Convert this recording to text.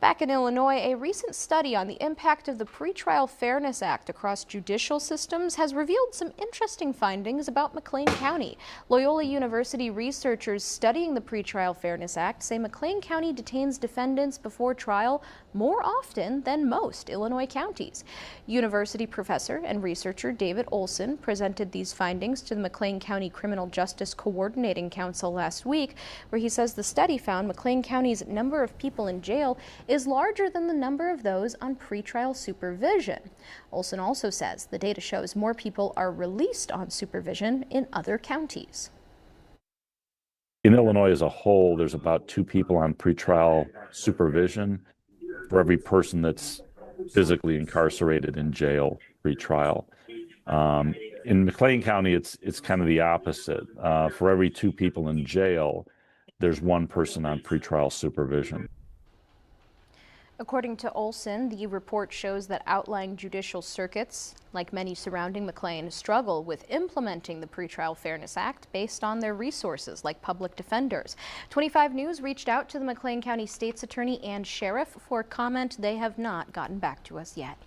Back in Illinois, a recent study on the impact of the Pretrial Fairness Act across judicial systems has revealed some interesting findings about McLean County. Loyola University researchers studying the Pretrial Fairness Act say McLean County detains defendants before trial more often than most Illinois counties. University professor and researcher David Olson presented these findings to the McLean County Criminal Justice Coordinating Council last week, where he says the study found McLean County's number of people in jail is larger than the number of those on pretrial supervision. Olson also says the data shows more people are released on supervision in other counties. In Illinois as a whole, there's about 2 people on pretrial supervision for every person that's physically incarcerated in jail pretrial. In McLean County, it's kind of the opposite. For every 2 people in jail, there's 1 person on pretrial supervision. According to Olson, the report shows that outlying judicial circuits, like many surrounding McLean, struggle with implementing the Pretrial Fairness Act based on their resources, like public defenders. 25 News reached out to the McLean County State's Attorney and Sheriff for comment. They have not gotten back to us yet.